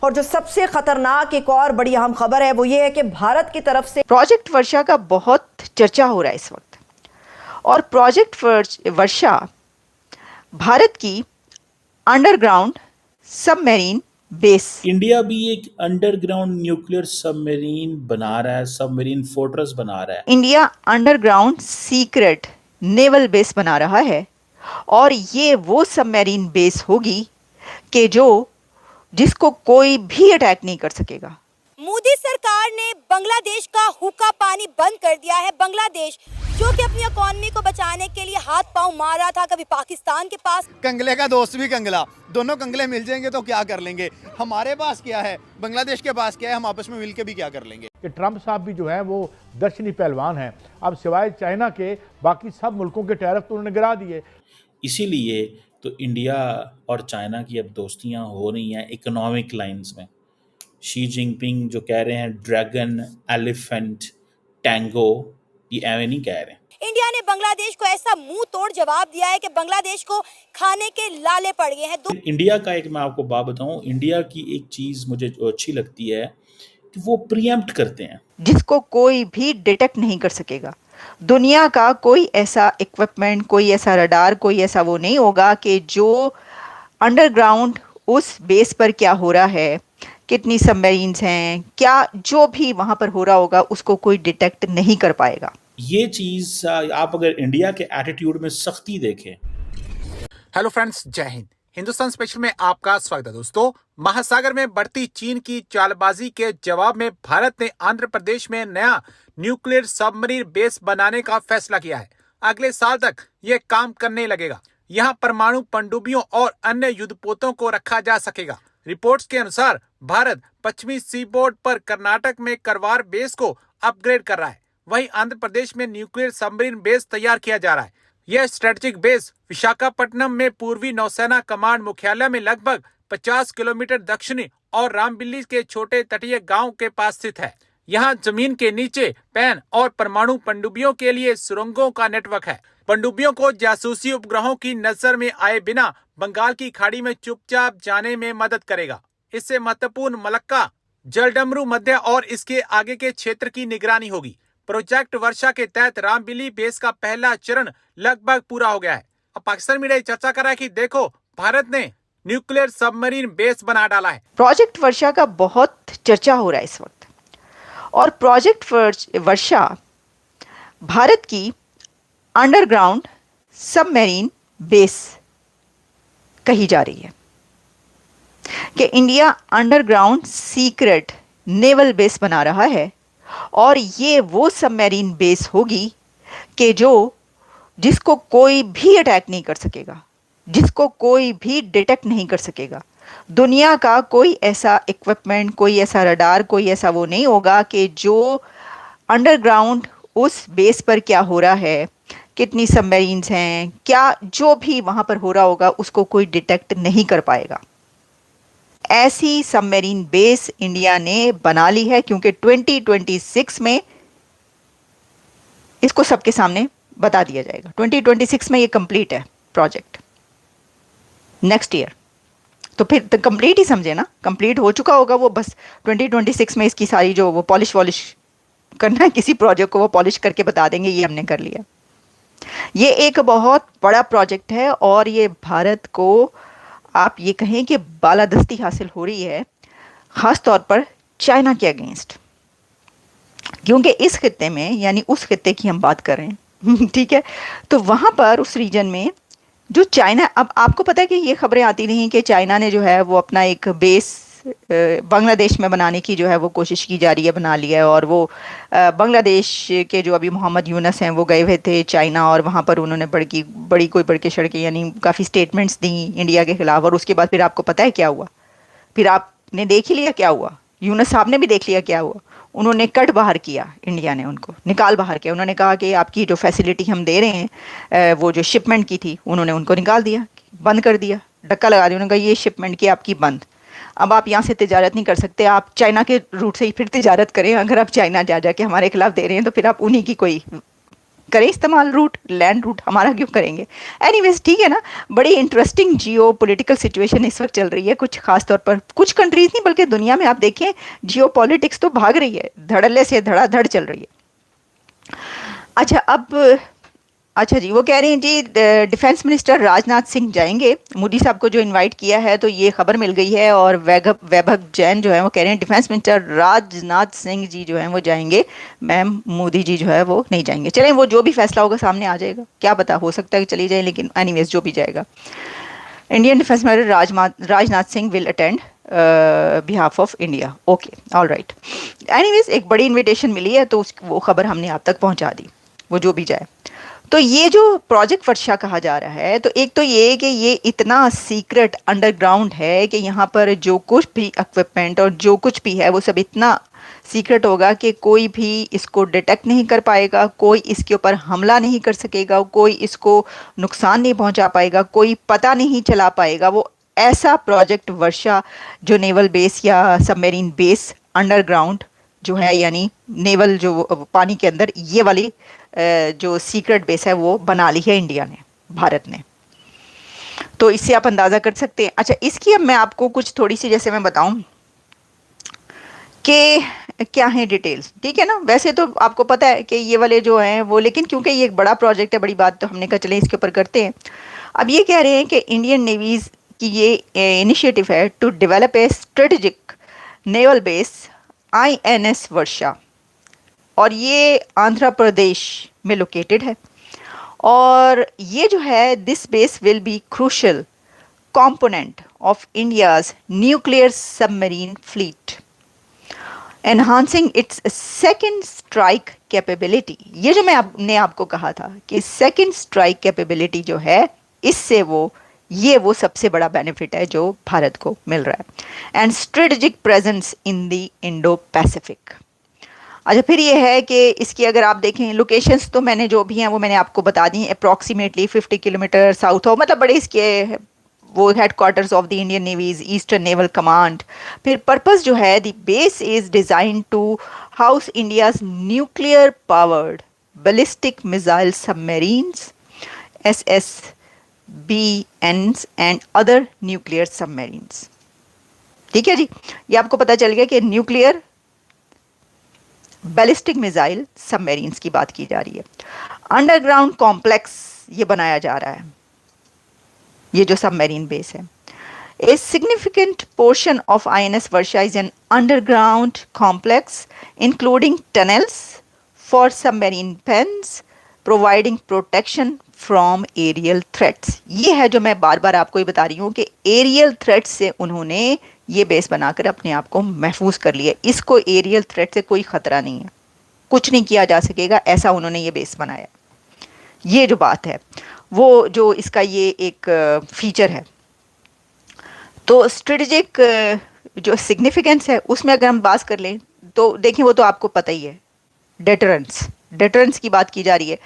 और जो सबसे खतरनाक एक और बड़ी अहम खबर है वो ये है कि भारत की तरफ से प्रोजेक्ट वर्षा का बहुत चर्चा हो रहा है इस वक्त। और प्रोजेक्ट वर्षा भारत की अंडरग्राउंड सबमरीन बेस, इंडिया भी एक अंडरग्राउंड न्यूक्लियर सबमरीन बना रहा है, सबमरीन फोर्ट्रेस बना रहा है। India underground secret naval base बना रहा है। और ये वो सबमरीन बेस होगी कि जिसको कोई भी अटैक नहीं कर सकेगा। मोदी सरकार ने बांग्लादेश का हुक्का पानी बंद कर दिया है। बांग्लादेश जो कि अपनी इकोनॉमी को बचाने के लिए हाथ पांव मार रहा था, कभी पाकिस्तान के पास। कंगले का दोस्त भी कंगला, दोनों कंगले मिल जाएंगे तो क्या कर लेंगे। हमारे पास क्या है, बांग्लादेश के पास क्या है, हम आपस में मिलकर भी क्या कर लेंगे। कि ट्रंप साहब भी जो है वो दर्शनी पहलवान हैं। अब सिवाय चाइना के बाकी सब मुल्कों के टैरिफ तो उन्होंने गिरा दिए। इसीलिए तो इंडिया और चाइना की अब दोस्तियां हो रही हैं इकोनॉमिक लाइंस में। शी जिनपिंग जो कह रहे हैं ड्रैगन एलिफेंट टैंगो, ये एवं नहीं कह रहे। इंडिया ने बांग्लादेश को ऐसा मुंह तोड़ जवाब दिया है कि बांग्लादेश को खाने के लाले पड़ गए हैं। इंडिया का एक मैं आपको बात बताऊं, इंडिया की एक चीज मुझे अच्छी लगती है कि वो प्रीएम्प्ट करते हैं, जिसको कोई भी डिटेक्ट नहीं कर सकेगा। दुनिया का कोई ऐसा इक्विपमेंट, कोई ऐसा रडार, कोई ऐसा वो नहीं होगा कि जो अंडरग्राउंड उस बेस पर क्या हो रहा है, कितनी सबमरीन्स हैं, क्या जो भी वहां पर हो रहा होगा उसको कोई डिटेक्ट नहीं कर पाएगा। ये चीज आप अगर इंडिया के एटीट्यूड में सख्ती देखें। हेलो फ्रेंड्स, जय हिंद। हिंदुस्तान स्पेशल में आपका स्वागत है। दोस्तों, महासागर में बढ़ती चीन की चालबाजी के जवाब में भारत ने आंध्र प्रदेश में नया न्यूक्लियर सबमरीन बेस बनाने का फैसला किया है। अगले साल तक ये काम करने लगेगा। यहाँ परमाणु पनडुब्बियों और अन्य युद्धपोतों को रखा जा सकेगा। रिपोर्ट्स के अनुसार भारत पश्चिमी सीबोर्ड पर कर्नाटक में करवार बेस को अपग्रेड कर रहा है। वहीं आंध्र प्रदेश में न्यूक्लियर सबमरीन बेस तैयार किया जा रहा है। यह स्ट्रेटेजिक बेस विशाखापट्टनम में पूर्वी नौसेना कमांड मुख्यालय में लगभग 50 किलोमीटर दक्षिणी और रामबिल्ली के छोटे तटीय गांव के पास स्थित है। यहाँ जमीन के नीचे पैन और परमाणु पनडुब्बियों के लिए सुरंगों का नेटवर्क है। पनडुब्बियों को जासूसी उपग्रहों की नजर में आए बिना बंगाल की खाड़ी में चुपचाप जाने में मदद करेगा। इससे महत्वपूर्ण मलक्का, जलडमरू मध्य और इसके आगे के क्षेत्र की निगरानी होगी। प्रोजेक्ट वर्षा के तहत रामबिली बेस का पहला चरण लगभग पूरा हो गया है। अब पाकिस्तान मीडिया चर्चा कर रहा है कि देखो, भारत ने न्यूक्लियर सबमरीन बेस बना डाला है। प्रोजेक्ट वर्षा का बहुत चर्चा हो रहा है इस वक्त। और प्रोजेक्ट वर्षा भारत की अंडरग्राउंड सबमरीन बेस कही जा रही है कि India underground secret naval base बना रहा है। और ये वो सबमरीन बेस होगी कि जिसको कोई भी अटैक नहीं कर सकेगा, जिसको कोई भी डिटेक्ट नहीं कर सकेगा। दुनिया का कोई ऐसा इक्विपमेंट, कोई ऐसा रडार, कोई ऐसा वो नहीं होगा कि जो अंडरग्राउंड उस बेस पर क्या हो रहा है, कितनी सबमरीन्स हैं, क्या जो भी वहाँ पर हो रहा होगा उसको कोई डिटेक्ट नहीं कर पाएगा। ऐसी सबमरीन बेस इंडिया ने बना ली है क्योंकि 2026 में इसको सबके सामने बता दिया जाएगा। 2026 में ये कंप्लीट है प्रोजेक्ट। नेक्स्ट ईयर तो फिर तो कंप्लीट ही समझे ना, कंप्लीट हो चुका होगा वो। बस 2026 में इसकी सारी जो वो पॉलिश करना है, किसी प्रोजेक्ट को वो पॉलिश करके बता देंगे ये हमने कर लिया। ये एक बहुत बड़ा प्रोजेक्ट है और ये भारत को आप ये कहें कि बालादस्ती हासिल हो रही है, ख़ास तौर पर चाइना के अगेंस्ट। क्योंकि इस खित्ते में, यानी उस खित्ते की हम बात कर रहे हैं ठीक है, तो वहाँ पर उस रीजन में जो चाइना, अब आपको पता है कि ये खबरें आती रही कि चाइना ने जो है वो अपना एक बेस बांग्लादेश में बनाने की जो है वो कोशिश की जा रही है, बना लिया है। और वो बांग्लादेश के जो अभी मोहम्मद यूनस हैं वो गए हुए थे चाइना, और वहाँ पर उन्होंने बड़ी सड़कें यानी काफ़ी स्टेटमेंट्स दी इंडिया के खिलाफ। और उसके बाद फिर आपको पता है क्या हुआ, फिर आपने देख ही लिया क्या हुआ, यूनस साहब ने भी देख लिया क्या हुआ। उन्होंने कट बाहर किया, इंडिया ने उनको निकाल बाहर किया। उन्होंने कहा कि आपकी जो फैसिलिटी हम दे रहे हैं, वो जो शिपमेंट की थी, उन्होंने उनको निकाल दिया, बंद कर दिया, धक्का लगा दिया। उन्होंने कहा ये शिपमेंट की आपकी बंद, अब आप यहाँ से तिजारत नहीं कर सकते, आप चाइना के रूट से ही फिर तिजारत करें। अगर आप चाइना जा जाके हमारे खिलाफ दे रहे हैं तो फिर आप उन्हीं की कोई करें इस्तेमाल रूट, लैंड रूट, हमारा क्यों करेंगे। एनीवेज ठीक है ना, बड़ी इंटरेस्टिंग जियो पॉलिटिकल सिचुएशन इस वक्त चल रही है, कुछ खास तौर पर कुछ कंट्रीज नहीं बल्कि दुनिया में आप देखें जियो पॉलिटिक्स तो भाग रही है, धड़ल्ले से धड़ाधड़ चल रही है। अच्छा अब अच्छा जी, वो कह रहे हैं जी डिफेंस मिनिस्टर राजनाथ सिंह जाएंगे, मोदी साहब को जो इनवाइट किया है तो ये खबर मिल गई है। और वैभव जैन जो है वो कह रहे हैं डिफेंस मिनिस्टर राजनाथ सिंह जी जो हैं वो जाएंगे, मैम मोदी जी जो है वो नहीं जाएंगे। चलें वो जो भी फैसला होगा सामने आ जाएगा, क्या पता हो सकता है कि चली जाए, लेकिन एनीवेज जो भी जाएगा। Indian defence minister Rajnath Singh will attend behalf of India. Okay all right, anyways एक बड़ी इन्विटेशन मिली है तो वो खबर हमने आप तक पहुँचा दी, वो जो भी जाए। तो ये जो प्रोजेक्ट वर्षा कहा जा रहा है, तो एक तो ये कि ये इतना सीक्रेट अंडरग्राउंड है कि यहाँ पर जो कुछ भी इक्विपमेंट और जो कुछ भी है वो सब इतना सीक्रेट होगा कि कोई भी इसको डिटेक्ट नहीं कर पाएगा, कोई इसके ऊपर हमला नहीं कर सकेगा, कोई इसको नुकसान नहीं पहुँचा पाएगा, कोई पता नहीं चला पाएगा। वो ऐसा प्रोजेक्ट वर्षा जो नेवल बेस या सबमरीन बेस अंडरग्राउंड जो है, यानी नेवल जो पानी के अंदर, ये वाली जो सीक्रेट बेस है वो बना ली है इंडिया ने, भारत ने। तो इससे आप अंदाज़ा कर सकते हैं। अच्छा इसकी अब मैं आपको कुछ थोड़ी सी जैसे मैं बताऊं कि क्या है डिटेल्स, ठीक है ना। वैसे तो आपको पता है कि ये वाले जो हैं वो, लेकिन क्योंकि ये एक बड़ा प्रोजेक्ट है, बड़ी बात, तो हमने कहा चलें इसके ऊपर करते हैं। अब ये कह रहे हैं कि इंडियन नेवीज़ की ये इनिशिएटिव है to develop a strategic naval base INS Varsha, और ये आंध्र प्रदेश में लोकेटेड है। और ये जो है this base will be crucial component of India's nuclear submarine fleet, enhancing it's second strike capability. ये जो मैंने आपको कहा था कि सेकंड स्ट्राइक कैपेबिलिटी जो है, इससे वो सबसे बड़ा बेनिफिट है जो भारत को मिल रहा है। And strategic presence in the Indo Pacific. अच्छा फिर ये है कि इसकी अगर आप देखें लोकेशंस, तो मैंने जो भी हैं वो मैंने आपको बता दी, अप्रॉक्सीमेटली 50 किलोमीटर साउथ हो, मतलब बड़े इसके वो headquarters of the Indian navy's, eastern naval command. फिर पर्पस जो है, the base is design to house India's nuclear powered ballistic missile submarines SSBNs and other nuclear submarines. ठीक है जी, ये आपको पता चल गया कि न्यूक्लियर बैलिस्टिक मिसाइल सबमरीन्स की बात की जा रही है। अंडरग्राउंड कॉम्प्लेक्स ये बनाया जा रहा है, ये जो सबमरीन बेस है। A significant portion of INS Varsha is an underground complex including tunnels for submarine pens providing protection from aerial threats। ये है जो मैं बार बार आपको ही बता रही हूँ कि एरियल थ्रेट से उन्होंने ये बेस बनाकर अपने आप को महफूज कर लिया। इसको एरियल थ्रेट से कोई ख़तरा नहीं है, कुछ नहीं किया जा सकेगा, ऐसा उन्होंने ये बेस बनाया। ये जो बात है वो जो इसका ये एक फीचर है। तो स्ट्रेटेजिक जो सिग्निफिकेंस है उसमें अगर हम बात कर लें तो देखिए वो तो आपको पता ही है, डेटरेंस की बात की जा रही है।